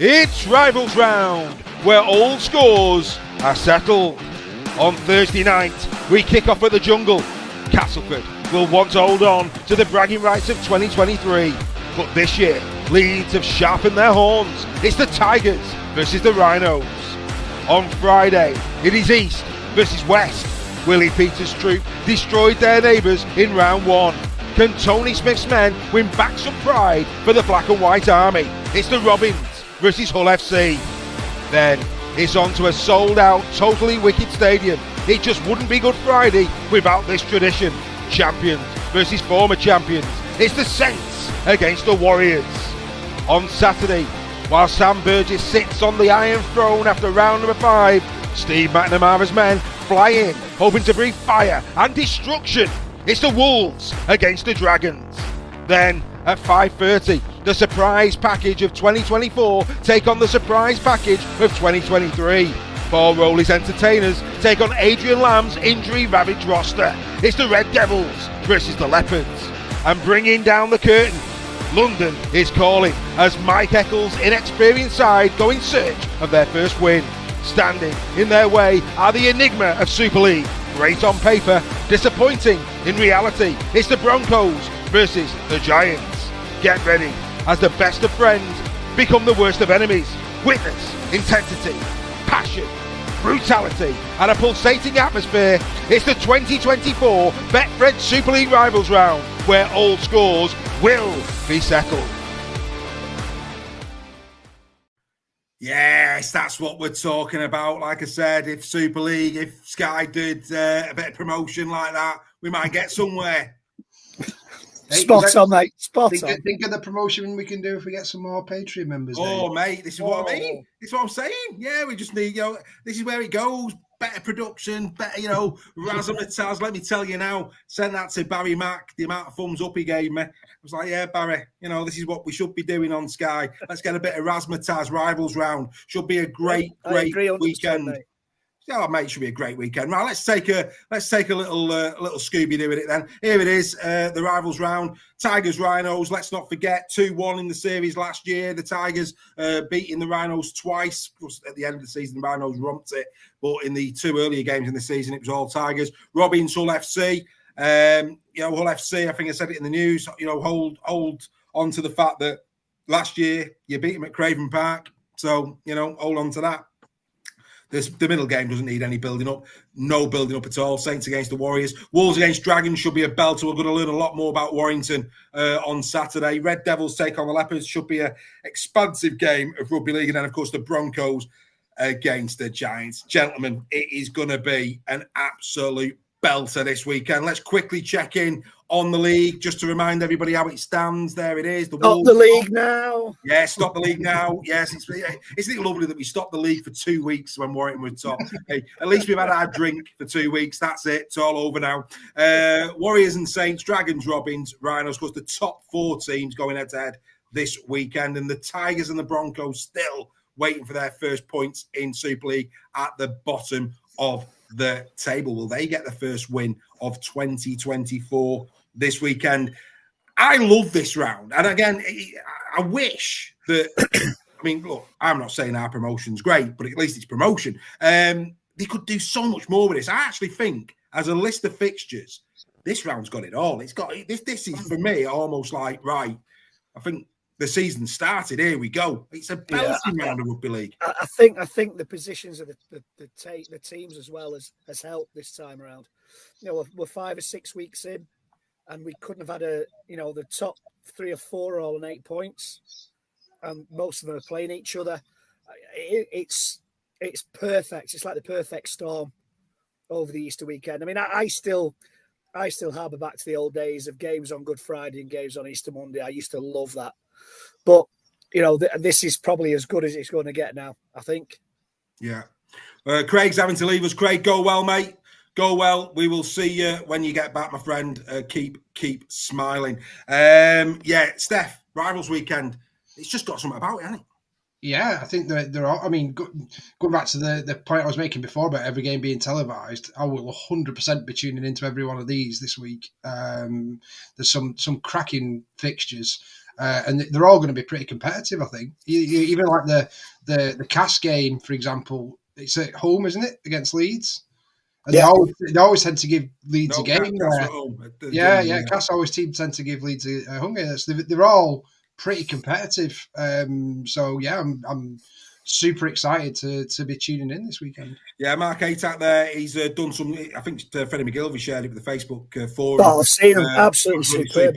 It's Rivals Round, where old scores are settled. On Thursday night, we kick off at the Jungle. Castleford will want to hold on to the bragging rights of 2023. But this year, Leeds have sharpened their horns. It's the Tigers versus the Rhinos. On Friday, it is East versus West. Willie Peters' troop destroyed their neighbours in round one. Can Tony Smith's men win back some pride for the Black and White Army? It's the Robins versus Hull FC. Then it's on to a sold-out, totally wicked stadium. It just wouldn't be Good Friday without this tradition. Champions versus former champions. It's the Saints against the Warriors. On Saturday, while Sam Burgess sits on the Iron Throne after round number 5, Steve McNamara's men fly in, hoping to breathe fire and destruction. It's the Wolves against the Dragons. Then at 5:30, the surprise package of 2024 take on the surprise package of 2023. Paul Rowley's entertainers take on Adrian Lamb's injury-ravaged roster. It's the Red Devils versus the Leopards. And bringing down the curtain, London is calling as Mike Eccles' inexperienced side go in search of their first win. Standing in their way are the enigma of Super League. Great on paper, disappointing in reality. It's the Broncos versus the Giants. Get ready as the best of friends become the worst of enemies. Witness intensity, passion, brutality and a pulsating atmosphere. It's the 2024 Betfred Super League Rivals Round, where old scores will be settled. Yes, that's what we're talking about. Like I said, if Super League, if Sky did a bit of promotion like that, we might get somewhere. Spot on, mate. Spot on. Think of the promotion we can do if we get some more Patreon members. Oh, mate, this is what I mean. This is what I'm saying. Yeah, we just need, this is where it goes. Better production, better, razzmatazz. Let me tell you now, send that to Barry Mack, the amount of thumbs up he gave me. I was like, yeah, Barry, this is what we should be doing on Sky. Let's get a bit of razzmatazz, Rivals Round. Should be a great weekend. Mate. Oh, mate, should be a great weekend. Right, let's take a little Scooby-Doo at it then. Here it is, the Rivals Round. Tigers, Rhinos. Let's not forget 2-1 in the series last year. The Tigers beating the Rhinos twice. At the end of the season, the Rhinos romped it. But in the 2 earlier games in the season, it was all Tigers. Robins, Hull FC. Hull FC, I think I said it in the news, hold on to the fact that last year you beat them at Craven Park. So, hold on to that. The middle game doesn't need any building up. No building up at all. Saints against the Warriors. Wolves against Dragons should be a belter. We're going to learn a lot more about Warrington on Saturday. Red Devils take on the Leopards. Should be an expansive game of rugby league. And then, of course, the Broncos against the Giants. Gentlemen, it is going to be an absolute belter this weekend. Let's quickly check in on the league, just to remind everybody how it stands. There it is. Stop the league now. Yeah, stop the league now. Yes, isn't it lovely that we stopped the league for 2 weeks when Warrington was top? Hey, at least we've had our drink for 2 weeks. That's it. It's all over now. Warriors and Saints, Dragons, Robins, Rhinos. Of course, the top 4 teams going head-to-head this weekend. And the Tigers and the Broncos still waiting for their first points in Super League at the bottom of the table. Will they get the first win of 2024 this weekend? I love this round. And again, I wish that, look, I'm not saying our promotion's great, but at least it's promotion. They could do so much more with this. I actually think, as a list of fixtures, this round's got it all. It's got this is, for me, almost like, right, I think the season started. Here we go. It's a belting round of rugby league. I think the positions of the teams as well has helped this time around. We're 5 or 6 weeks in, and we couldn't have had the top 3 or 4 all on 8 points, and most of them are playing each other. It's perfect. It's like the perfect storm over the Easter weekend. I still harbour back to the old days of games on Good Friday and games on Easter Monday. I used to love that. But, this is probably as good as it's going to get now, I think. Yeah. Craig's having to leave us. Craig, go well, mate. Go well. We will see you when you get back, my friend. Keep smiling. Steph, Rivals weekend. It's just got something about it, hasn't it? Yeah, I think there are. Going back to the point I was making before about every game being televised, I will 100% be tuning into every one of these this week. There's some cracking fixtures. and they're all going to be pretty competitive. I think even like the Cass game, for example, it's at home, isn't it, against Leeds? And they always tend to give Leeds a game. Cass always tend to give Leeds a home game. They're all pretty competitive. So yeah, I'm super excited to be tuning in this weekend. Yeah, Mark Atack there. He's done some. I think Freddie McGilvey shared it with the Facebook forum. Oh, I've seen him. Absolutely superb.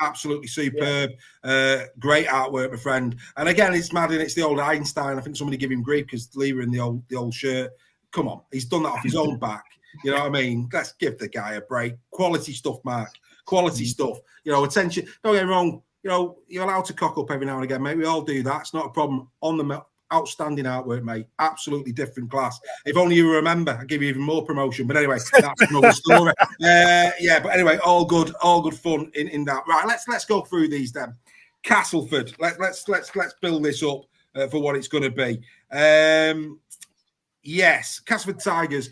Absolutely superb. Yeah. Great artwork, my friend. And again, it's mad, and it's the old Einstein. I think somebody gave him grief because Lee in the old shirt. Come on, he's done that off his own back. You know what I mean? Let's give the guy a break. Quality stuff, Mark. Quality stuff. You know, attention. Don't get me wrong. You know, you're allowed to cock up every now and again, mate. We all do that. It's not a problem. On the outstanding artwork, mate. Absolutely different class. If only you remember, I'll give you even more promotion. But anyway, that's another story. Yeah, but anyway, all good fun in that. Right, let's go through these then. Castleford. Let's build this up for what it's going to be. Yes, Castleford Tigers.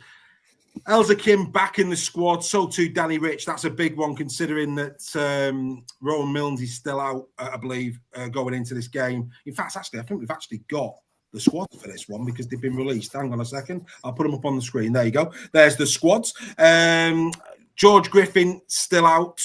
Elza Kim back in the squad. So too Danny Rich. That's a big one considering that Rowan Milnes is still out, I believe, going into this game. In fact, actually, I think we've actually got the squads for this one because they've been released. Hang on a second. I'll put them up on the screen. There you go. There's the squads. George Griffin still out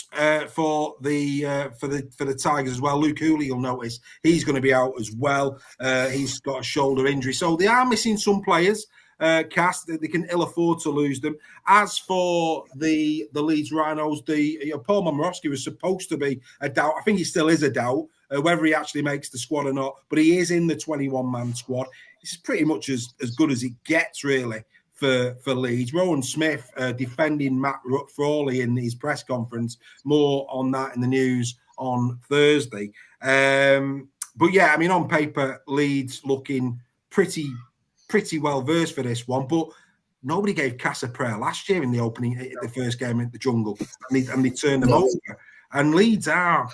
for the Tigers as well. Luke Hooley, you'll notice, he's going to be out as well. He's got a shoulder injury. So they are missing some players. Cass, they can ill afford to lose them. As for the Leeds Rhinos, Paul Momorowski was supposed to be a doubt. I think he still is a doubt, whether he actually makes the squad or not. But he is in the 21-man squad. This is pretty much as good as it gets, really, for Leeds. Rowan Smith defending Matt Frawley in his press conference. More on that in the news on Thursday. But yeah, I mean, on paper, Leeds looking pretty well versed for this one, but nobody gave Cass a prayer last year in the first game at the Jungle, and they turned them over. And Leeds are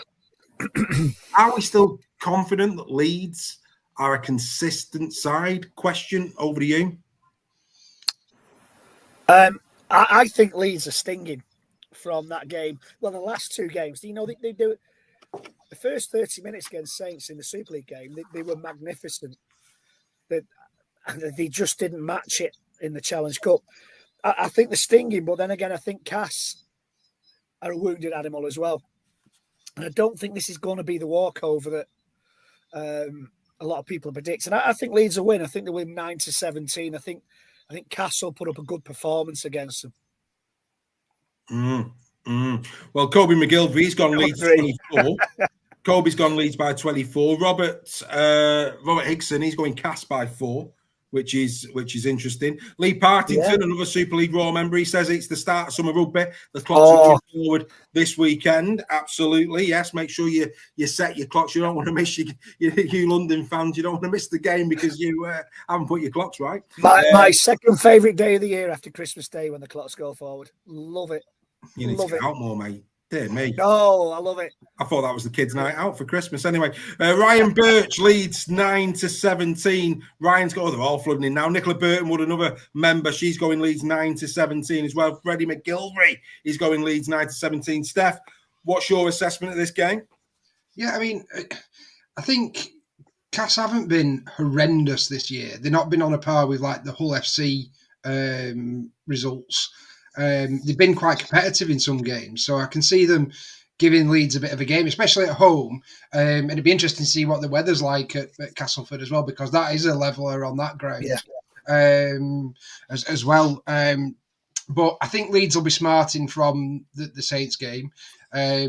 we still confident that Leeds are a consistent side? Question over to you. I think Leeds are stinging from that game. Well, the last two games, you know, they do it. The first 30 minutes against Saints in the Super League game, they were magnificent. They just didn't match it in the Challenge Cup. I think they're stinging, but then again, I think Cass are a wounded animal as well. And I don't think this is going to be the walkover that a lot of people predict. And I think Leeds will win. I think they'll win 9-17. I think Cass will put up a good performance against them. Well, Kobe McGilvey, he's gone Leeds 24. Kobe's gone Leeds by 24. Robert Hickson, he's going Cass by 4. Which is interesting. Lee Partington, another Super League Raw member, he says it's the start of summer rugby. The clocks are forward this weekend. Absolutely, yes. Make sure you set your clocks. You don't want to miss you London fans. You don't want to miss the game because you haven't put your clocks right. My second favourite day of the year after Christmas Day when the clocks go forward. Love it. You need to get out more, mate. Dear me. Oh, I love it. I thought that was the kids' night out for Christmas. Anyway, Ryan Birch leads 9-17. Ryan's got, they're all flooding in now. Nicola Burtonwood, another member, she's going Leeds 9-17 as well. Freddie McGilvey is going Leeds 9-17. Steph, what's your assessment of this game? Yeah, I mean, I think Cass haven't been horrendous this year. They've not been on a par with like the Hull FC results. They've been quite competitive in some games, so I can see them giving Leeds a bit of a game, especially at home. And it'd be interesting to see what the weather's like at Castleford as well, because that is a leveler on that ground as well. But I think Leeds will be smarting from the Saints game. I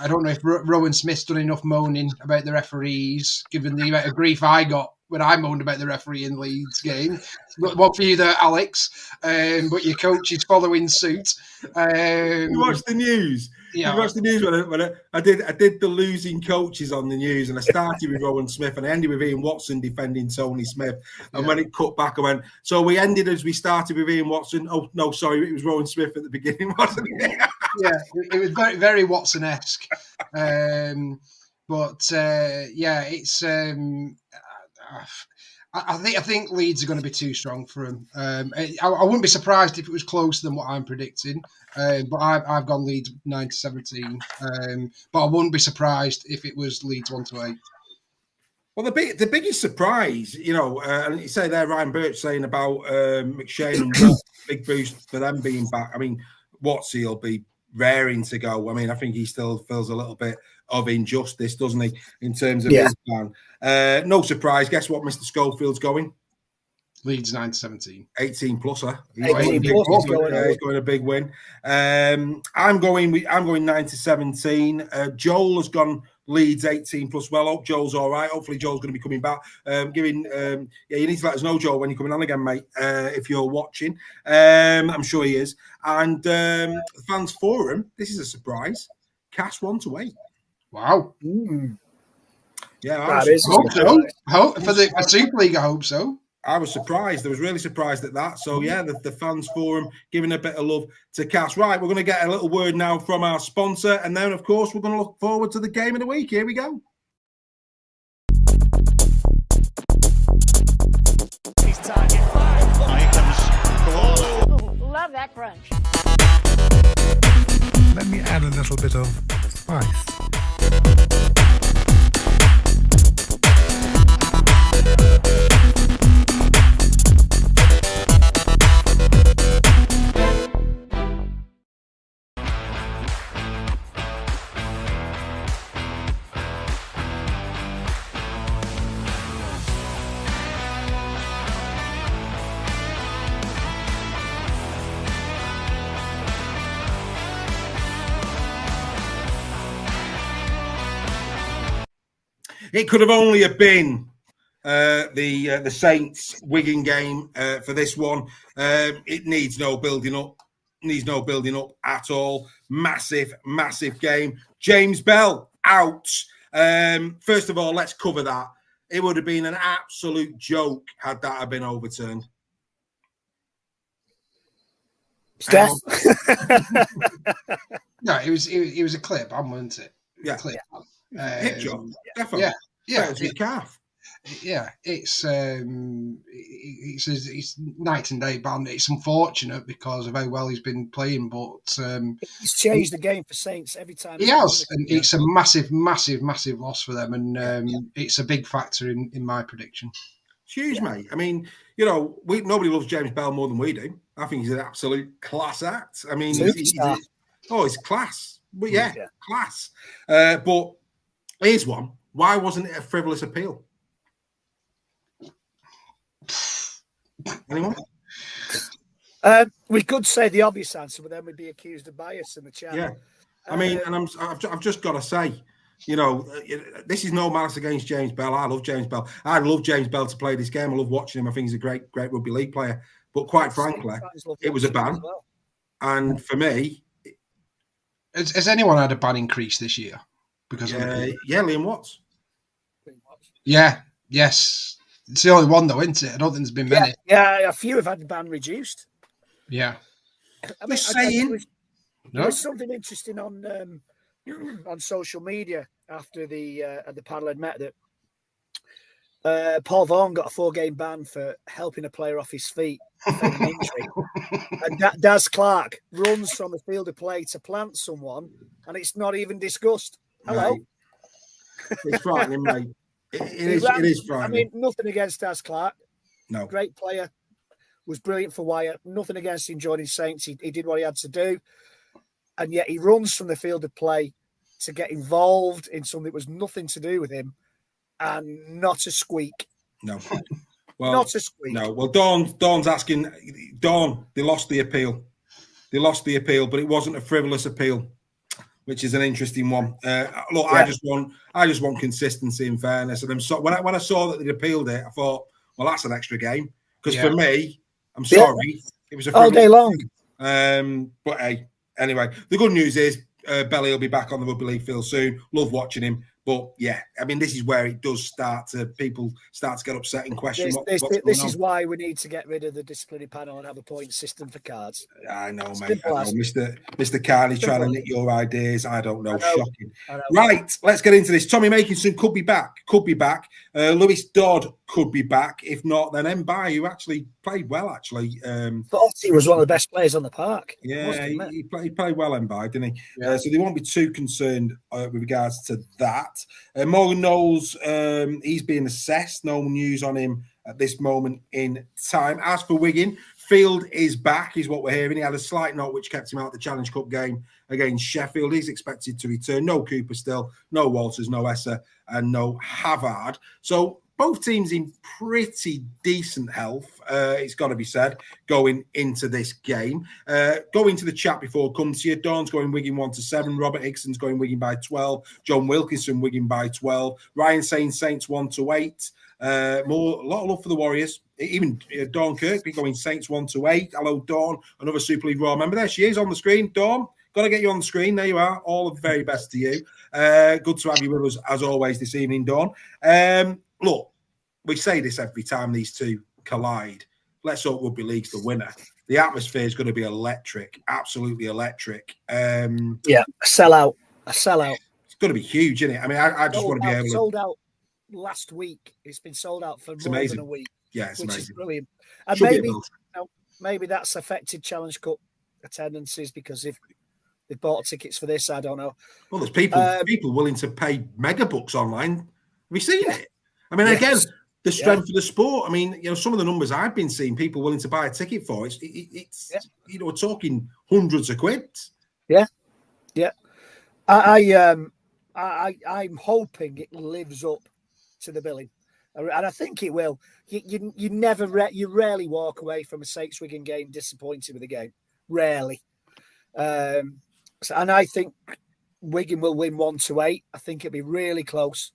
don't know if Rowan Smith's done enough moaning about the referees, given the amount of grief I got when I moaned about the referee in Leeds game. What for you there, Alex? But your coach is following suit. You watched the news. Yeah. You watched the news when I did the losing coaches on the news, and I started with Rowan Smith and I ended with Ian Watson defending Tony Smith. And when it cut back, I went, so we ended as we started with Ian Watson. Oh no, sorry, it was Rowan Smith at the beginning, wasn't it? Yeah, it was very, very Watson-esque. But it's I think Leeds are going to be too strong for them. I wouldn't be surprised if it was closer than what I'm predicting. But I've gone Leeds 9-17. But I wouldn't be surprised if it was Leeds 1-8. Well, the biggest surprise, and you say there, Ryan Birch saying about McShane and Watt, big boost for them being back. I mean, Watsy will be raring to go. I mean, I think he still feels a little bit of injustice, doesn't he, in terms of his plan? No surprise. Guess what? Mr. Schofield's going. Leeds 9-17. 18-pluser. He's going a big win. I'm going 9-17. Joel has gone Leeds 18+. Well, I hope Joel's all right. Hopefully, Joel's going to be coming back. You need to let us know, Joel, when you're coming on again, mate. If you're watching, I'm sure he is. And fans forum. This is a surprise. Cass 1-8. Wow. Yeah, I hope so. For the Super League, I hope so. I was surprised. I was really surprised at that. So, yeah, the fans forum giving a bit of love to Cass. Right, we're going to get a little word now from our sponsor. And then, of course, we're going to look forward to the game of the week. Here we go. Love that crunch. Let me add a little bit of spice. It could have only have been the Saints Wigan game for this one. It needs no building up. Needs no building up at all. Massive game. James Bell out. First of all, let's cover that. It would have been an absolute joke had that have been overturned. Steph? No, it was a clip, wasn't it? Yeah. Clip. Hip job. Yeah. It's his calf. Yeah, it's night and day ban. It's unfortunate because of how well he's been playing, but he's changed the game for Saints every time. He has, and it's a massive loss for them, and it's a big factor in my prediction. It's huge, mate. I mean, nobody loves James Bell more than we do. I think he's an absolute class act. I mean, he's class. But class. But here's one. Why wasn't it a frivolous appeal? Anyone? We could say the obvious answer, but then we'd be accused of bias in the chat. Yeah, I mean, and I've just got to say, this is no malice against James Bell. I love James Bell. I'd love James Bell to play this game. I love watching him. I think he's a great rugby league player. But quite frankly, it was a ban. Well. And for me, has anyone had a ban increase this year? Because Liam Watts. Yeah, yes. It's the only one though, isn't it? I don't think there's been many. Yeah, a few have had the ban reduced. Yeah. I mean, there was something interesting on social media after the panel had met that Paul Vaughan got a 4-game ban for helping a player off his feet for an injury. And Daz Clark runs from the field of play to plant someone, and it's not even discussed. Hello. Right. It's frightening, mate. It is frightening. I mean, nothing against Daz Clark. No. Great player. Was brilliant for Wyatt. Nothing against him joining Saints. He did what he had to do. And yet he runs from the field of play to get involved in something that was nothing to do with him, and not a squeak. No. Well, not a squeak. No. Well, Dawn's asking. Dawn, they lost the appeal. They lost the appeal, but it wasn't a frivolous appeal, which is an interesting one. Look, I just want consistency and fairness. And when I saw that they'd appealed it, I thought, well, that's an extra game. Because for me, I'm sorry, it was a all day long. But hey, anyway, the good news is Belly will be back on the rugby league field soon. Love watching him. But yeah, I mean, this is where it does people start to get upset and question this what's is why we need to get rid of the disciplinary panel and have a point system for cards. I know, mate. I know. Mr. Carney trying to nick your ideas. I don't know. Shocking. Right, let's get into this. Tommy Makinson could be back. Lewis Dodd could be back. If not, then Mbai, who actually played well, But he was one of the best players on the park. Yeah, he played well, Mbai, didn't he? Yeah. So they won't be too concerned with regards to that. Morgan Knowles, he's being assessed. No news on him at this moment in time. As for Wigan, Field is back, is what we're hearing. He had a slight knock which kept him out of the Challenge Cup game against Sheffield. He's expected to return. No Cooper still, no Walters, no Essa, and no Havard. So both teams in pretty decent health, it's got to be said, going into this game. Going to the chat before it comes to you. Dawn's going Wigan 1-7. Robert Hickson's going Wigan by 12. John Wilkinson, Wigan by 12. Ryan saying Saints 1-8. A lot of love for the Warriors. Even Dawn Kirkby going Saints 1-8. Hello, Dawn, another Super League Raw member. There she is on the screen. Dawn, got to get you on the screen. There you are. All the very best to you. Good to have you with us, as always, this evening, Dawn. Look, we say this every time these two collide. Let's hope Rugby League's the winner. The atmosphere is going to be electric, absolutely electric. Yeah, a sellout. It's going to be huge, isn't it? I mean, I just want to be able to... Sold out last week. It's been sold out for more than a week. Yeah, it's which amazing. Is brilliant. And maybe that's affected Challenge Cup attendances because if they bought tickets for this, I don't know. Well, there's people willing to pay mega bucks online. Have you seen it? I mean, again, the strength of the sport. I mean, some of the numbers I've been seeing, people willing to buy a ticket for, it's we're talking hundreds of quid. Yeah. I'm hoping it lives up to the billing, and I think it will. You rarely walk away from a Saints Wigan game disappointed with the game. Rarely. And I think Wigan will win 1-8. I think it'll be really close.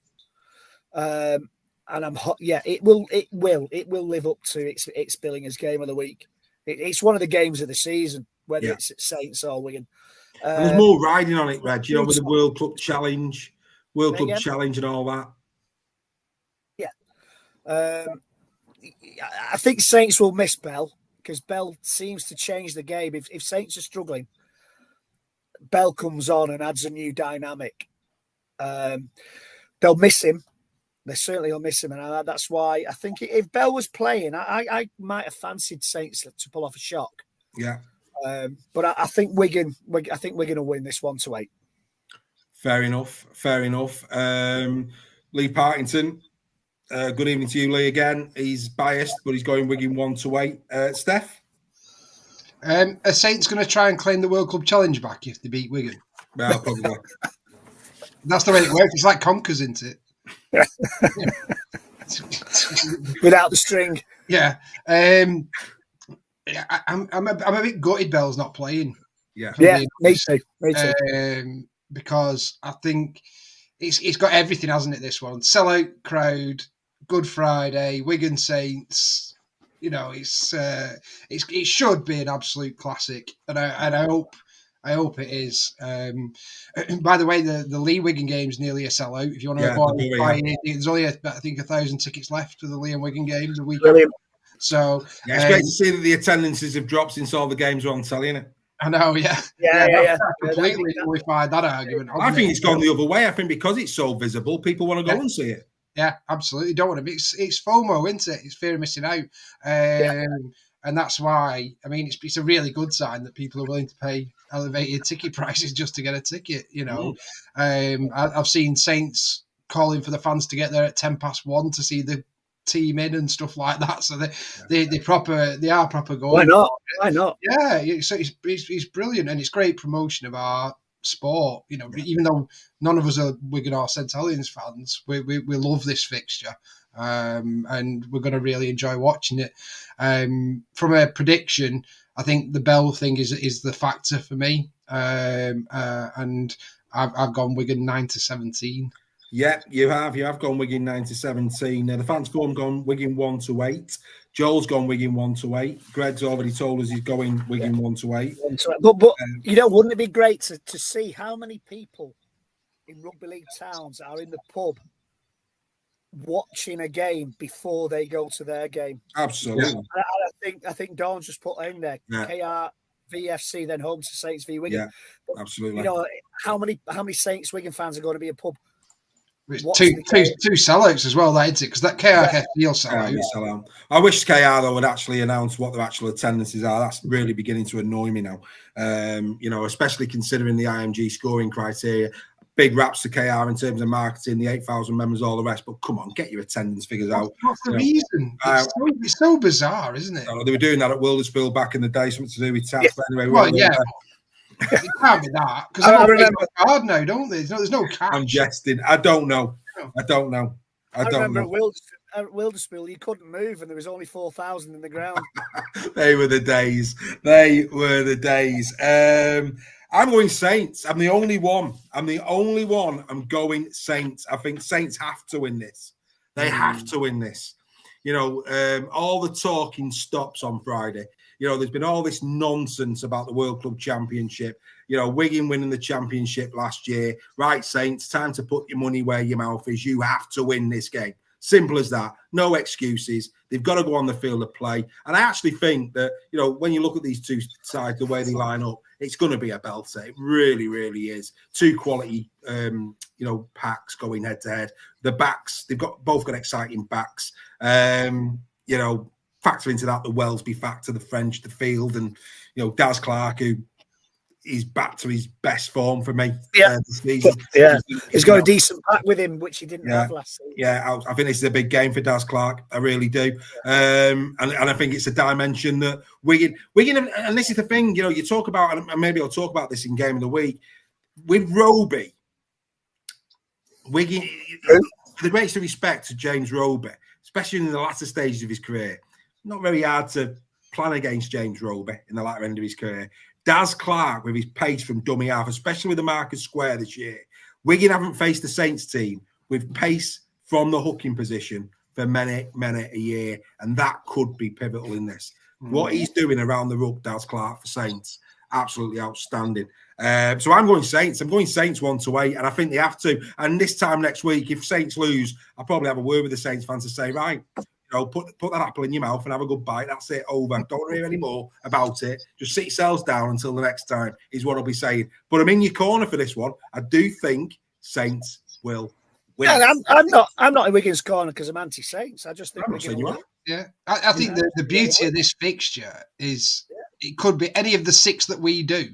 And I'm hot. Yeah, it will live up to its billing as game of the week. It's one of the games of the season, whether it's at Saints or Wigan. There's more riding on it, Reg. With the World Club Challenge, Challenge, and all that. Yeah, I think Saints will miss Bell because Bell seems to change the game. If Saints are struggling, Bell comes on and adds a new dynamic. They'll miss him. They certainly will miss him, and that's why I think if Bell was playing, I might have fancied Saints to pull off a shock. Yeah, but I think Wigan will win this 1-8. Fair enough. Lee Partington, good evening to you, Lee. Again, he's biased, but he's going Wigan 1-8. Steph, are Saints going to try and claim the World Club Challenge back if they beat Wigan? Well, probably. That's the way it works. It's like Conkers, isn't it? Without the string. Yeah. I'm a bit gutted Bell's not playing. Yeah, me too. Because I think it's got everything, hasn't it, this one? Sellout crowd, Good Friday, Wigan Saints. It should be an absolute classic. And I hope it is. By the way, the Lee Wigan game is nearly a sellout. If you want to buy it, there's only, I think, 1,000 tickets left for the Lee and Wigan games a week. Brilliant. So it's great to see that the attendances have dropped since all the games were on telly, isn't it? I know, yeah. Yeah. Completely nullified that argument. I think it's gone the other way. I think because it's so visible, people want to go and see it. Yeah, absolutely. Don't want to be. It's FOMO, isn't it? It's fear of missing out. And that's why, I mean, it's a really good sign that people are willing to pay elevated ticket prices just to get a ticket, I've seen Saints calling for the fans to get there at 1:10 to see the team in and stuff like that. So they are proper going. Why not? Yeah, so it's brilliant, and it's great promotion of our sport. Even though none of us are Wigan or St Helens fans, we love this fixture. And we're going to really enjoy watching it. From a prediction, I think the Bell thing is the factor for me, and I've gone Wigan 9-17. Yeah, you have gone Wigan 9-17. The fans form gone Wigan 1-8. Joel's gone Wigan 1-8. Greg's already told us he's going Wigan 1-8. But wouldn't it be great to see how many people in rugby league towns are in the pub watching a game before they go to their game. Absolutely. And I think Dawn's just put in there. KR VFC, then home to Saints v Wigan. Yeah, absolutely. You know, how many Saints Wigan fans are going to be a pub? Two sellouts as well, that isn't it? Because that KR will sell out. I wish KR though would actually announce what their actual attendances are. That's really beginning to annoy me now. You know, especially considering the IMG scoring criteria. Big raps to KR in terms of marketing, the 8,000 members, all the rest. But come on, get your attendance figures out. What's the reason? It's so bizarre, isn't it? They were doing that at Wilderspool back in the day, something to do with tax. Yeah. But anyway, well, yeah. It can't be that because I remember card now, don't they? There's no cash. I'm jesting. I don't know. I remember at Wilderspool, you couldn't move, and there was only 4,000 in the ground. They were the days. I'm going Saints. I'm the only one. I'm going Saints. I think Saints have to win this. They have to win this. You know, all the talking stops on Friday. You know, there's been all this nonsense about the World Club Championship. You know, Wigan winning the championship last year. Right, Saints, time to put your money where your mouth is. You have to win this game. Simple as that. No excuses. They've got to go on the field of play. And I actually think that, you know, when you look at these two sides, the way they line up, it's going to be a belter. It really, really is. Two quality, you know, packs going head to head. The backs, both got exciting backs. You know, factor into that the Wellesby factor, the French, the field, and, you know, Daz Clark, who is back to his best form for me this season. He's got a decent pack with him, which he didn't have last season. Yeah, I think this is a big game for Daz Clark. I really do. And I think it's a dimension that Wigan, and this is the thing, you know, you talk about, and maybe I'll talk about this in Game of the Week, with Roby, Wigan, the greatest respect to James Roby, especially in the latter stages of his career. Not very hard to plan against James Roby in the latter end of his career. Daz Clark with his pace from dummy half, especially with the Marcus Square this year. Wigan haven't faced the Saints team with pace from the hooking position for many a year, and that could be pivotal in this. What he's doing around the ruck, Daz Clark, for Saints, absolutely outstanding. So I'm going Saints. I'm going Saints 1-8, and I think they have to. And this time next week, if Saints lose, I'll probably have a word with the Saints fans to say, right, you know, put that apple in your mouth and have a good bite. That's it, over. Don't hear any more about it. Just sit yourselves down until the next time is what I'll be saying. But I'm in your corner for this one. I do think Saints will win. Yeah, I'm not in Wigan's corner because I'm anti-Saints. I just think Wigan will win. Yeah, I think the beauty of this fixture is it could be any of the six that we do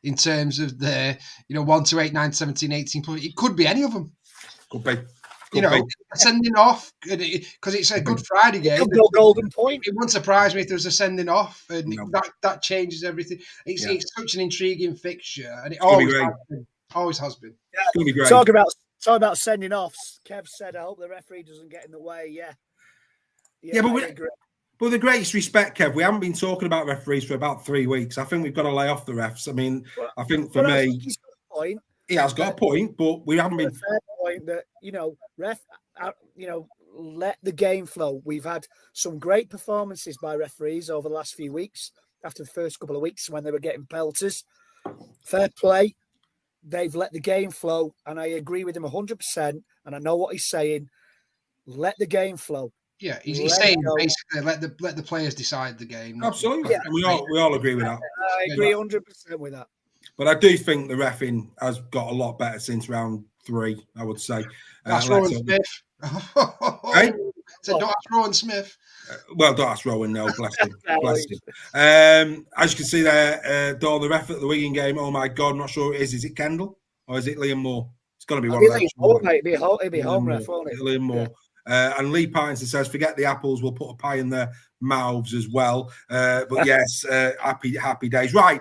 in terms of the 1-8, 9, 17, 18 points. It could be any of them. Could be. You know, sending off because it's a Good Friday game. No golden point. It wouldn't surprise me if there was a sending off, and that changes everything. It's such an intriguing fixture, and it always has been. Yeah. It's going to be great. Talk about sending offs. Kev said, "I hope the referee doesn't get in the way." Yeah, but with the greatest respect, Kev, we haven't been talking about referees for about 3 weeks. I think we've got to lay off the refs. I mean, I think for me, he's got a point. He has got a point, but we haven't been. A fair point that let the game flow. We've had some great performances by referees over the last few weeks. After the first couple of weeks when they were getting pelters, fair play. They've let the game flow, and I agree with him 100%. And I know what he's saying. Let the game flow. Yeah, he's saying basically let the players decide the game. Absolutely, and we all agree with that. I agree 100% with that. But I do think the reffing has got a lot better since round 3, I would say. That's Rowan Smith. Hey? So don't ask Rowan Smith. Well, don't ask Rowan, no. Bless him. Bless him. As you can see there, Dawn, the ref at the Wigan game, oh my God, I'm not sure who it is. Is it Kendall or is it Liam Moore? It's got to be one of those. It'd be home ref, won't it? Liam Moore. Yeah. And Lee Parkinson says, forget the apples, we'll put a pie in their mouths as well. But yes, happy days. Right.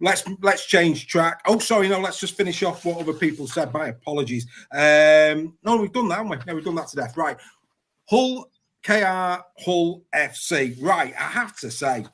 Let's change track. Oh, sorry, no, let's just finish off what other people said. My apologies. No, we've done that, haven't we? No, we've done that to death. Right. Hull FC. Right, I have to say,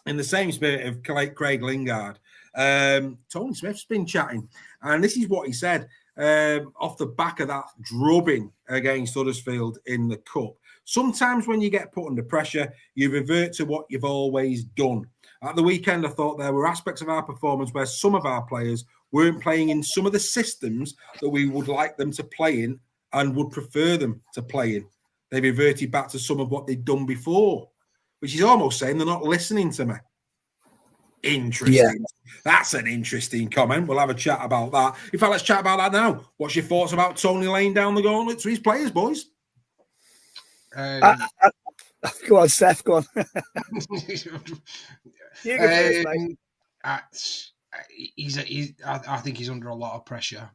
in the same spirit of Craig Lingard, Tony Smith's been chatting, and this is what he said off the back of that drubbing against Huddersfield in the Cup. Sometimes when you get put under pressure, you revert to what you've always done. At the weekend, I thought there were aspects of our performance where some of our players weren't playing in some of the systems that we would like them to play in and would prefer them to play in. They reverted back to some of what they'd done before, which is almost saying they're not listening to me. Interesting. Yeah. That's an interesting comment. We'll have a chat about that. In fact, let's chat about that now. What's your thoughts about Tony laying down the gauntlet to his players, boys? Go on, Seth. Go on. You go first, mate. I think he's under a lot of pressure.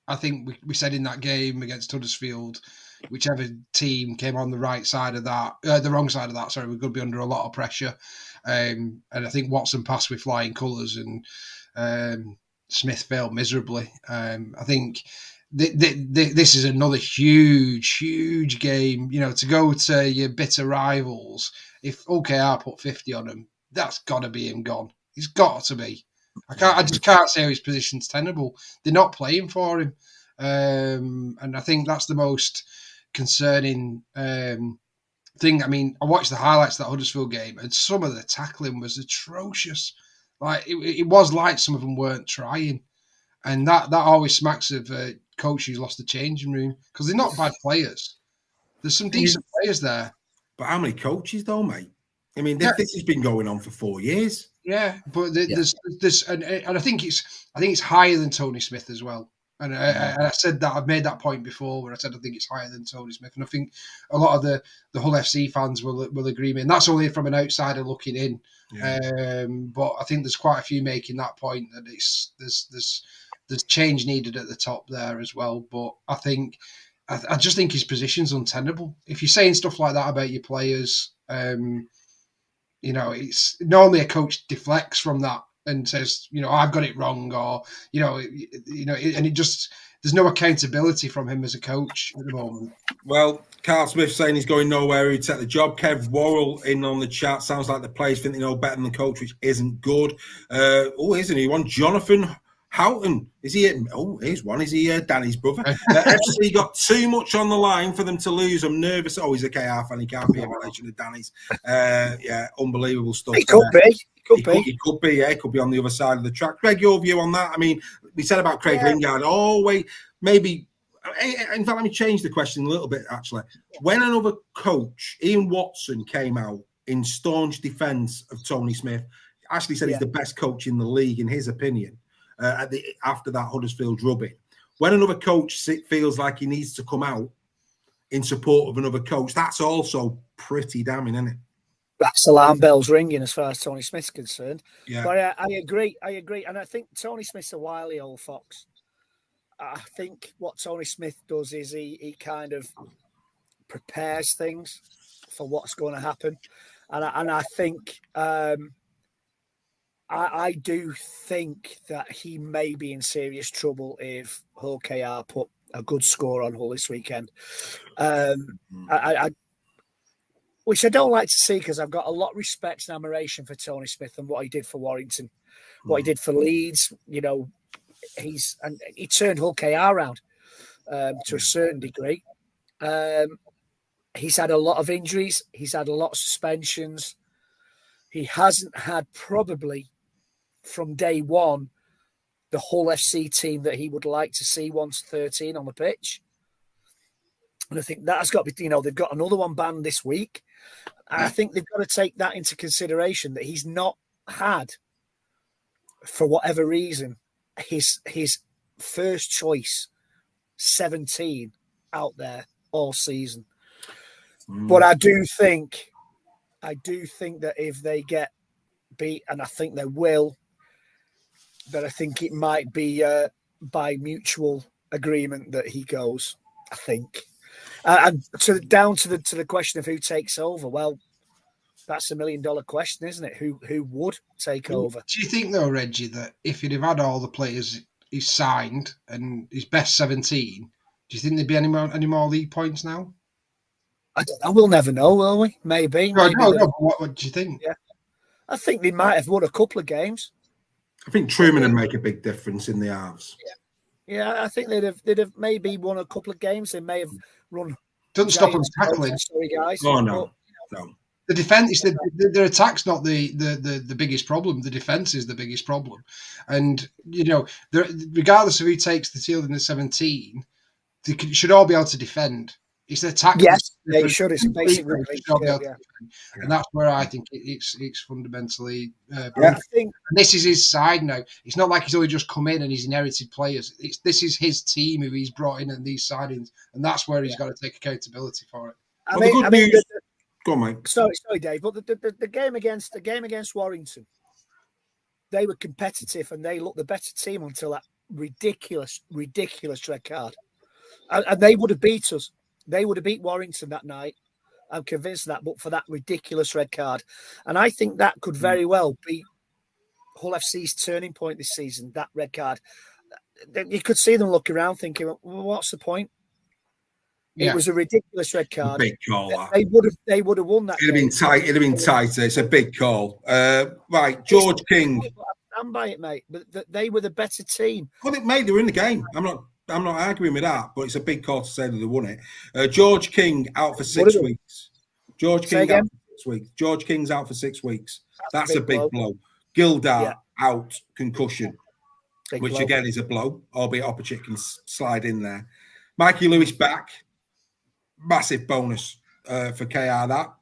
I think we said in that game against Huddersfield, whichever team came on the right side of that, the wrong side of that, sorry, we're going to be under a lot of pressure. And I think Watson passed with flying colours and Smith failed miserably. I think this is another huge game. To go to your bitter rivals. If OKR put 50 on him, that's got to be him gone. He's got to be. I just can't say his position's tenable. They're not playing for him, and I think that's the most concerning thing. I mean, I watched the highlights of that Huddersfield game, and some of the tackling was atrocious. Like it was like some of them weren't trying, and that always smacks of a coach who's lost the changing room because they're not bad players. There's some decent players there, but how many coaches though, mate? I mean, this has been going on for 4 years. Yeah, but there's and I think it's higher than Tony Smith as well. And I said that I've made that point before, where I said I think it's higher than Tony Smith, and I think a lot of the Hull FC fans will agree with me. And that's only from an outsider looking in. Yeah. But I think there's quite a few making that point that there's change needed at the top there as well. But I just think his position's untenable. If you're saying stuff like that about your players, it's normally a coach deflects from that and says, I've got it wrong, or and it just there's no accountability from him as a coach at the moment. Well, Carl Smith saying he's going nowhere. He'd take the job. Kev Worrell in on the chat. Sounds like the players think they know better than the coach, which isn't good. Here's a new one. Jonathan Houghton. Is he? Here's one. Is he Danny's brother? FC got too much on the line for them to lose. I'm nervous. Oh, he's a KR fan. He can't be in relation to Danny's. Unbelievable stuff. He could be. He could be. Yeah, he could be on the other side of the track. Greg, your view on that? I mean, we said about Craig Lingard. Maybe. In fact, let me change the question a little bit. Actually, when another coach, Ian Watson, came out in staunch defence of Tony Smith, actually said he's the best coach in the league, in his opinion. After that Huddersfield drubbing, when another coach feels like he needs to come out in support of another coach, that's also pretty damning, isn't it? That's alarm bells ringing as far as Tony Smith's concerned. Yeah, but I agree, and I think Tony Smith's a wily old fox. I think what Tony Smith does is he kind of prepares things for what's going to happen, and I think. I do think that he may be in serious trouble if Hull KR put a good score on Hull this weekend. Which I don't like to see, because I've got a lot of respect and admiration for Tony Smith and what he did for Warrington, what he did for Leeds. He turned Hull KR around to a certain degree. He's had a lot of injuries. He's had a lot of suspensions. He hasn't had probably from day one the Hull FC team that he would like to see once 13 on the pitch. And I think that's got to be, they've got another one banned this week. And I think they've got to take that into consideration, that he's not had, for whatever reason, his first choice 17 out there all season. But I do think that if they get beat, and I think they will, that I think it might be by mutual agreement that he goes. I think, and down to the question of who takes over. Well, that's $1 million question, isn't it? Who would take over? Do you think though, Reggie, that if he'd have had all the players he's signed and his best 17, do you think there'd be any more league points now? I don't know. We'll never know, will we? Maybe. No. What do you think? Yeah, I think they might have won a couple of games. I think Truman would make a big difference in the halves. Yeah, I think they'd have maybe won a couple of games. They may have run. Doesn't stop them tackling. Sorry, guys. Oh no, no. The defense is their attack's not the biggest problem. The defense is the biggest problem, and regardless of who takes the field in the 17, they should all be able to defend. It's the attack. Yes, they should. It's basically and that's where I think it's fundamentally. I think this is his side now. It's not like he's only just come in and he's inherited players. This is his team who he's brought in and these signings, and that's where he's got to take accountability for it. Go on, mate. Sorry, Dave. But the game against Warrington, they were competitive and they looked the better team until that ridiculous red card, and they would have beat us. They would have beat Warrington that night. I'm convinced of that, but for that ridiculous red card. And I think that could very well be Hull FC's turning point this season, that red card. You could see them look around thinking, well, what's the point? Yeah. It was a ridiculous red card. Big call. They would have won that. It'd have been tight. It'd have been tighter. It's a big call. Right, George King. I stand by it, mate. But they were the better team. Well, mate, they were in the game. I'm not arguing with that, but it's a big call to say that they won it. George King out for 6 weeks. George King out for 6 weeks. George King's out for 6 weeks. That's a big blow. Gildart out, concussion, which again is a blow, albeit Opachik can slide in there. Mikey Lewis back. Massive bonus for KR that.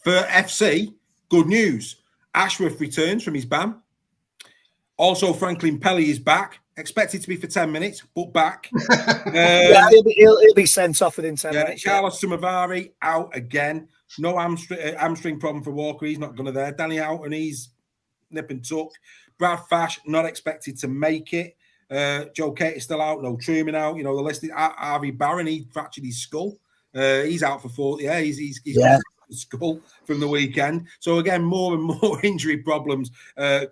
For FC, good news. Ashworth returns from his ban. Also, Franklin Pelly is back. Expected to be for 10 minutes, but back. He'll be sent off within 10 minutes. Carlos Sumavari out again. No hamstring problem for Walker. He's not going to there. Danny out and he's nip and tuck. Brad Fash not expected to make it. Joe Kate is still out. No Truman out. The list is Harvey Barron. He fractured his skull. He's out for 40. Yeah, he's skull from the weekend. So again, more and more injury problems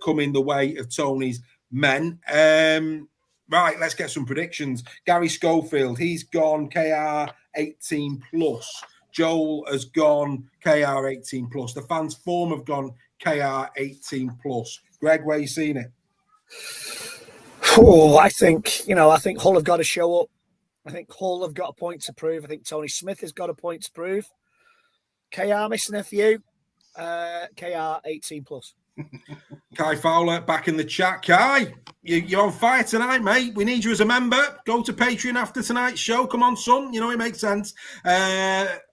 coming the way of Tony's men. Right, let's get some predictions. Gary Schofield, he's gone KR 18 plus. Joel has gone KR 18 plus. The fans' form have gone KR 18 plus. Greg, where you seen it? I think Hull have got to show up. I think Hull have got a point to prove. I think Tony Smith has got a point to prove. KR missing a few. KR 18 plus. Kai Fowler back in the chat. Kai, you're on fire tonight, mate. We need you as a member. Go to Patreon after tonight's show. Come on, son. It makes sense.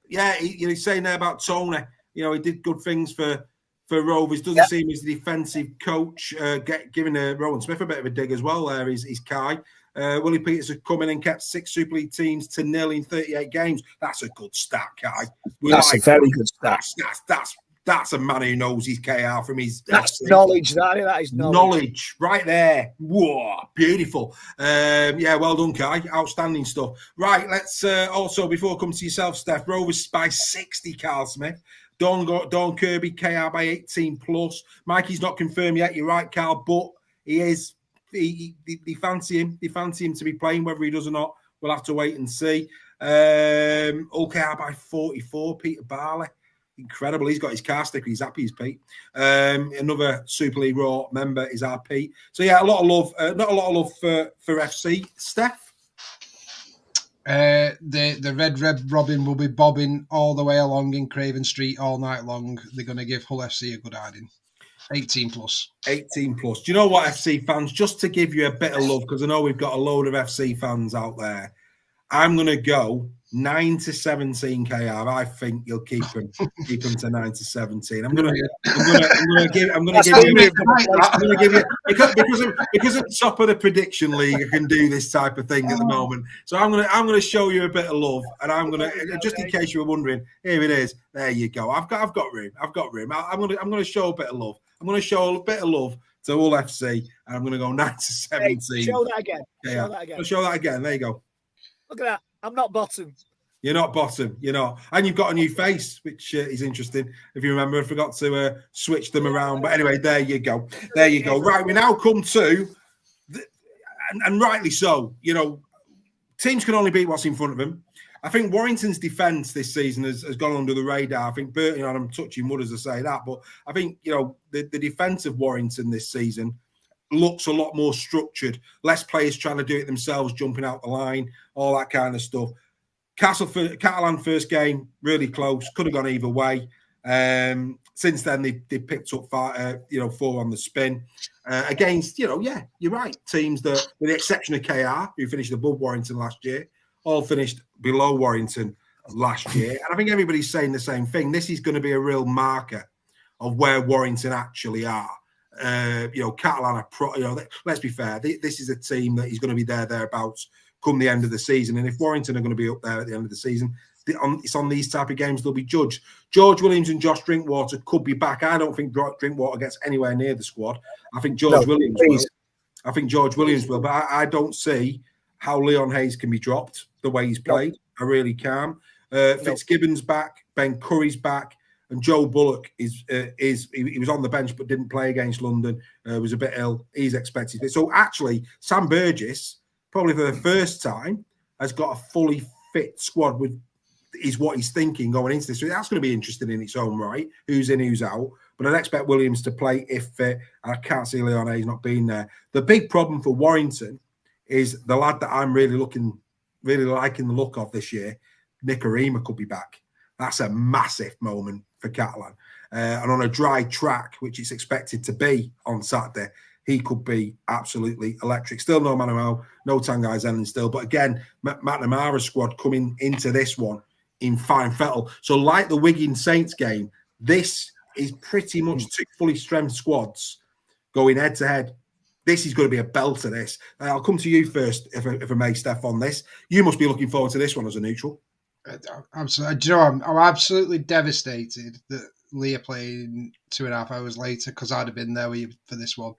He's saying there about Tony. He did good things for Rovers. Doesn't seem as the defensive coach. Giving Rowan Smith a bit of a dig as well. There is Kai. Willie Peters has come in and kept 6 Super League teams to 0 in 38 games. That's a good stat, Kai. That's a very good stat. That's a man who knows his KR from his... That's knowledge. That is knowledge. Knowledge, right there. Whoa, beautiful. Well done, Kai. Outstanding stuff. Right, let's also, before I come to yourself, Steph, Rovers by 60, Carl Smith. Dawn Kirby, KR by 18 plus. Mikey's not confirmed yet. You're right, Carl, but he is... They fancy him. They fancy him to be playing, whether he does or not. We'll have to wait and see. OKR by 44, Peter Barley. Incredible. He's got his car sticker. He's happy as Pete. Another Super League Raw member is our Pete. So, a lot of love. Not a lot of love for FC. Steph? The Red Robin will be bobbing all the way along in Craven Street all night long. They're going to give Hull FC a good hiding. 18 plus. 18 plus. Do you know what, FC fans? Just to give you a bit of love, because I know we've got a load of FC fans out there. I'm going to go 9-17 KR. I think you'll keep them to 9-17. I'm going to give you because at the top of the prediction league, I can do this type of thing at the moment. So I'm going to show you a bit of love, and I'm going to, just in case you were wondering, here it is. There you go. I've got room. I'm going to show a bit of love. I'm going to show a bit of love to Hull FC, and I'm going to go 9-17. Hey, show that again. Show that again. There you go. Look at that. I'm not bottom. You're not bottom. You're not. And you've got a new face, which is interesting. If you remember, I forgot to switch them around. But anyway, there you go. There you go. Right, we now come to, and rightly so, teams can only beat what's in front of them. I think Warrington's defence this season has gone under the radar. I think Burton, and I'm touching wood as I say that, but I think, the defence of Warrington this season looks a lot more structured. Less players trying to do it themselves, jumping out the line, all that kind of stuff. Catalan first game, really close. Could have gone either way. Since then, they picked up 4 on the spin against, you're right, teams that, with the exception of KR, who finished above Warrington last year, all finished below Warrington last year. And I think everybody's saying the same thing. This is going to be a real marker of where Warrington actually are. Catalan are let's be fair. This is a team that is going to be thereabouts come the end of the season. And if Warrington are going to be up there at the end of the season, it's on these type of games they'll be judged. George Williams and Josh Drinkwater could be back. I don't think Drinkwater gets anywhere near the squad. I think George Williams will. I think George Williams will, but I don't see how Leon Hayes can be dropped the way he's played. I really can. Fitzgibbon's back, Ben Curry's back, and Joe Bullock he was on the bench but didn't play against London. Was a bit ill. He's expected. So actually, Sam Burgess, probably for the first time, has got a fully fit squad is what he's thinking going into this. So that's going to be interesting in its own right. Who's in, who's out. But I'd expect Williams to play if fit. I can't see Leon Hayes not being there. The big problem for Warrington is the lad that I'm really liking the look of this year, Nicarima, could be back. That's a massive moment for Catalan. And on a dry track, which it's expected to be on Saturday, he could be absolutely electric. Still no Manuel, no Tanguy Zenlin still. But again, McNamara's squad coming into this one in fine fettle. So like the Wigan Saints game, this is pretty much 2 fully strength squads going head to head. This is going to be a belter, this. I'll come to you first, if I may, Steph, on this. You must be looking forward to this one as a neutral. Absolutely. I'm absolutely devastated that Leah playing 2.5 hours later, because I'd have been there with you for this one.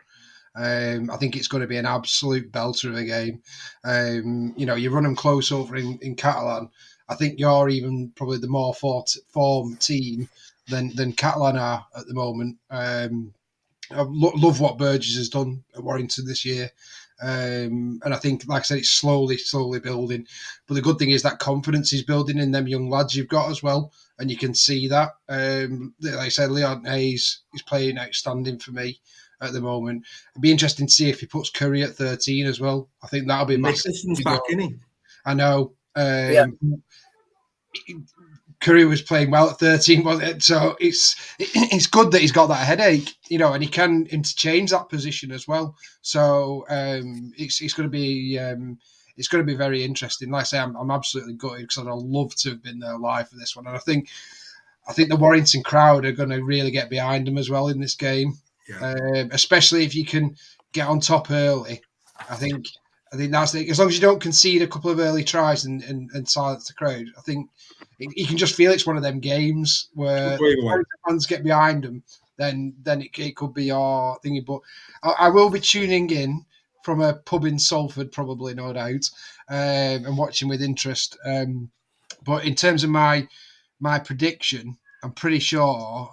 I think it's going to be an absolute belter of a game. You run them close over in Catalan. I think you're even probably the more form team than Catalan are at the moment. I love what Burgess has done at Warrington this year. And I think, like I said, it's slowly building. But the good thing is that confidence is building in them young lads you've got as well. And you can see that. Like I said, Leon Hayes is playing outstanding for me at the moment. It'd be interesting to see if he puts Curry at 13 as well. I think that'll be massive. Nicholson's back, isn't he? I know. Curry was playing well at 13, wasn't it? So it's good that he's got that headache, and he can interchange that position as well. So it's going to be very interesting. Like I say, I'm absolutely gutted because I'd love to have been there live for this one, and I think the Warrington crowd are going to really get behind them as well in this game, especially if you can get on top early. I think that's as long as you don't concede a couple of early tries and silence the crowd. I think you can just feel it's one of them games where fans get behind them. Then it could be your thingy. But I will be tuning in from a pub in Salford, probably, no doubt, and watching with interest. But in terms of my prediction, I'm pretty sure